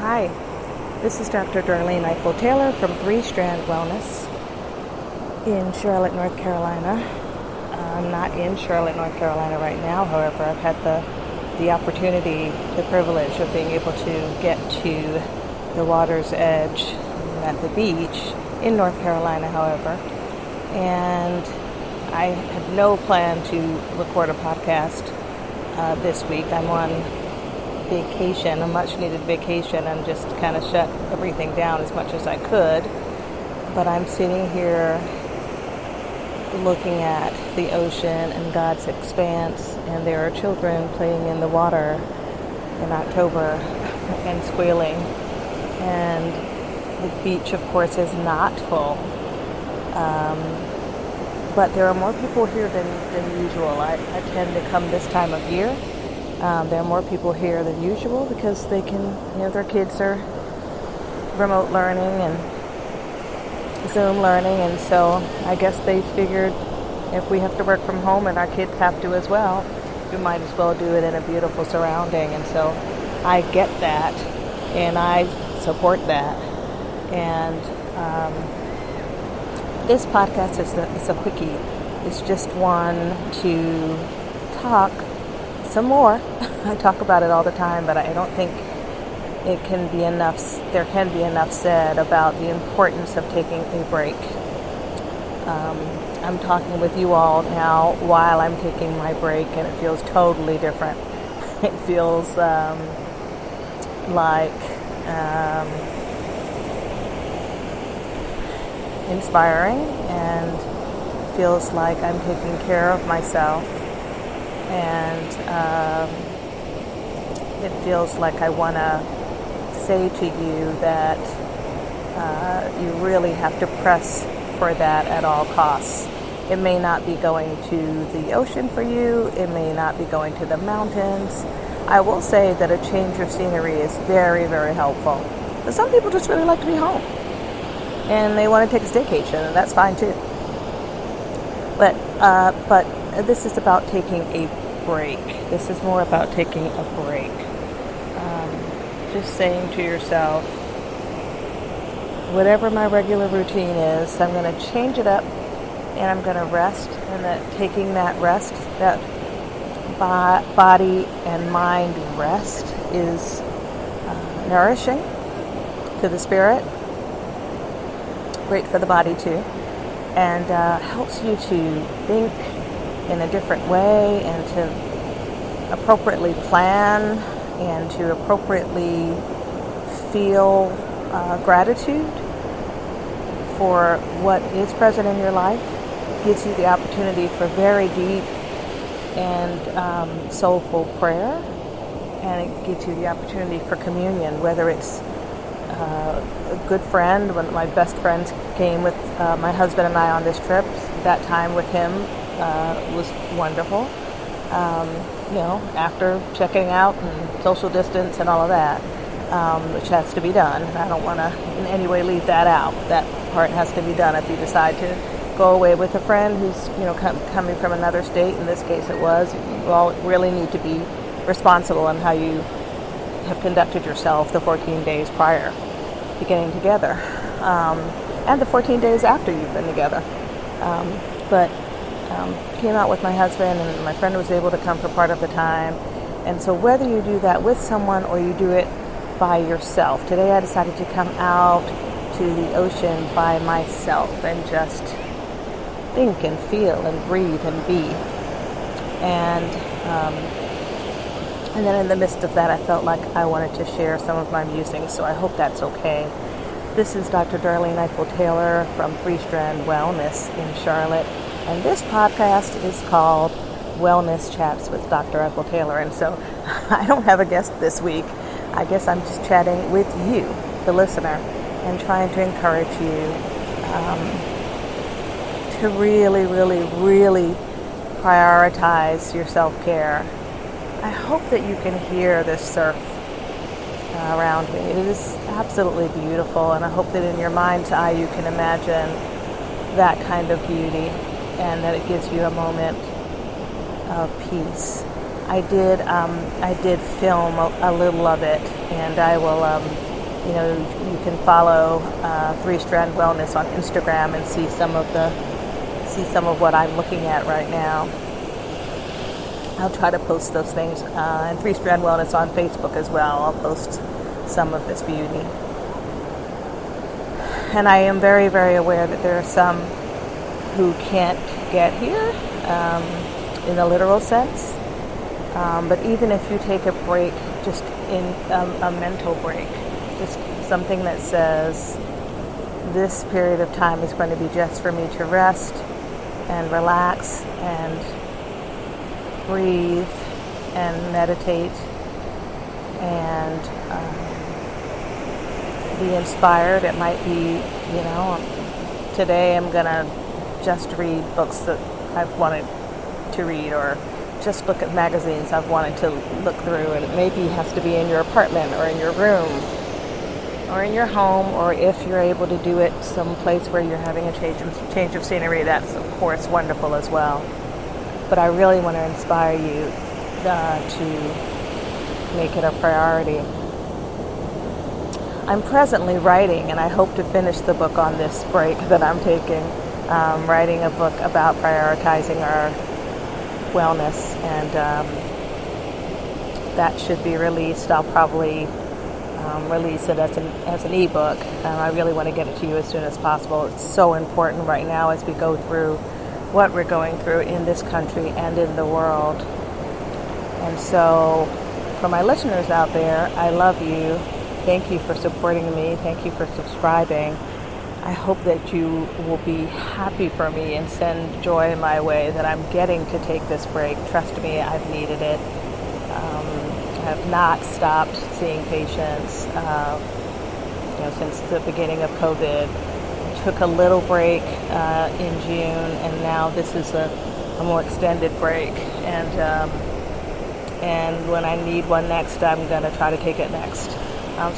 Hi, this is Dr. Ifill-Taylor from 3 Strand Wellness in Charlotte, North Carolina. I'm not in Charlotte, North Carolina right now. However, I've had the opportunity, the privilege of being able to get to the water's edge at the beach in North Carolina, however. And I had no plan to record a podcast this week. I'm on vacation, a much needed vacation, and just kind of shut everything down as much as I could. But I'm sitting here looking at the ocean and God's expanse, and there are children playing in the water in October and squealing. And the beach, of course, is not full. But there are more people here than usual. I tend to come this time of year. There are more people here than usual because they can, their kids are remote learning and Zoom learning, and so I guess they figured if we have to work from home and our kids have to as well, we might as well do it in a beautiful surrounding. And so I get that, and I support that. And this podcast is a quickie. It's just one to talk some more. I talk about it all the time, but I don't think there can be enough said about the importance of taking a break. I'm talking with you all now while I'm taking my break, and it feels totally different. It feels like inspiring, and feels like I'm taking care of myself. And it feels like I want to say to you that you really have to press for that at all costs. It may not be going to the ocean for you. It may not be going to the mountains. I will say that a change of scenery is very, very helpful. But some people just really like to be home, and they want to take a staycation, and that's fine too. But this is about taking a break. This is more about taking a break. Just saying to yourself, whatever my regular routine is, I'm going to change it up, and I'm going to rest. And that taking that rest, that body and mind rest, is nourishing to the spirit, great for the body too, and helps you to think in a different way, and to appropriately plan, and to appropriately feel gratitude for what is present in your life. Gives you the opportunity for very deep and soulful prayer, and it gives you the opportunity for communion, whether it's a good friend. When my best friends came with my husband and I on this trip, that time with him was wonderful. After checking out and social distance and all of that, which has to be done. I don't want to in any way leave that out. That part has to be done. If you decide to go away with a friend who's coming from another state, in this case it was, you all really need to be responsible in how you have conducted yourself the 14 days prior to getting together, and the 14 days after you've been together. But came out with my husband, and my friend was able to come for part of the time. And so whether you do that with someone or you do it by yourself, today I decided to come out to the ocean by myself and just think and feel and breathe and be. And then in the midst of that, I felt like I wanted to share some of my musings, so I hope that's okay. This is Dr. Ifill-Taylor from 3 Strand Wellness in Charlotte, and this podcast is called Wellness Chats with Dr. Ifill-Taylor. And so I don't have a guest this week. I guess I'm just chatting with you, the listener, and trying to encourage you to really, really, really prioritize your self-care. I hope that you can hear this surf around me. It is absolutely beautiful, and I hope that in your mind's eye you can imagine that kind of beauty, and that it gives you a moment of peace. I did film a little of it, and I will you can follow 3-Strand Wellness on Instagram and see some of what I'm looking at right now. I'll try to post those things, and 3-Strand Wellness on Facebook as well. I'll post some of this beauty. And I am very, very aware that there are some who can't get here in the literal sense. But even if you take a break, just in a mental break, just something that says, this period of time is going to be just for me to rest and relax and breathe and meditate and be inspired. It might be, today I'm going to just read books that I've wanted to read, or just look at magazines I've wanted to look through, and it maybe has to be in your apartment or in your room or in your home, or if you're able to do it someplace where you're having a change of scenery, that's of course wonderful as well. But I really want to inspire you to make it a priority. I'm presently writing, and I hope to finish the book on this break that I'm taking, writing a book about prioritizing our wellness, and that should be released. I'll probably release it as an ebook. I really want to get it to you as soon as possible. It's so important right now as we go through what we're going through in this country and in the world. And so, for my listeners out there, I love you. Thank you for supporting me. Thank you for subscribing. I hope that you will be happy for me and send joy my way that I'm getting to take this break. Trust me, I've needed it. I have not stopped seeing patients since the beginning of COVID. I took a little break in June, and now this is a more extended break. And when I need one next, I'm going to try to take it next,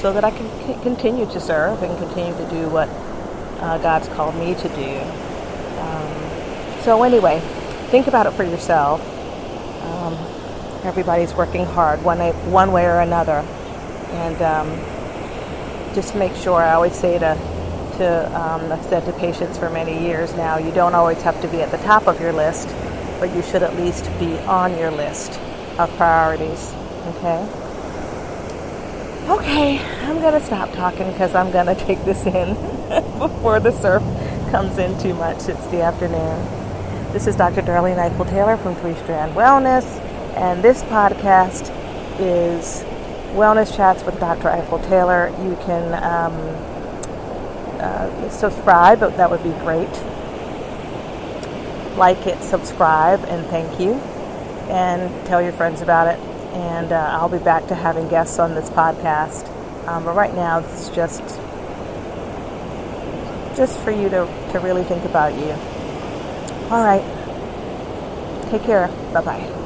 so that I can continue to serve and continue to do what God's called me to do. So anyway, think about it for yourself. Everybody's working hard one way or another, and just make sure. I always say I've said to patients for many years now, you don't always have to be at the top of your list, but you should at least be on your list of priorities. Okay, I'm going to stop talking because I'm going to take this in before the surf comes in too much. It's the afternoon. This is Dr. Darlene Ifill-Taylor from 3-Strand Wellness, and this podcast is Wellness Chats with Dr. Ifill-Taylor. You can subscribe, that would be great. Like it, subscribe, and thank you. And tell your friends about it. And I'll be back to having guests on this podcast. But right now, this is just for you to really think about you. All right. Take care. Bye-bye.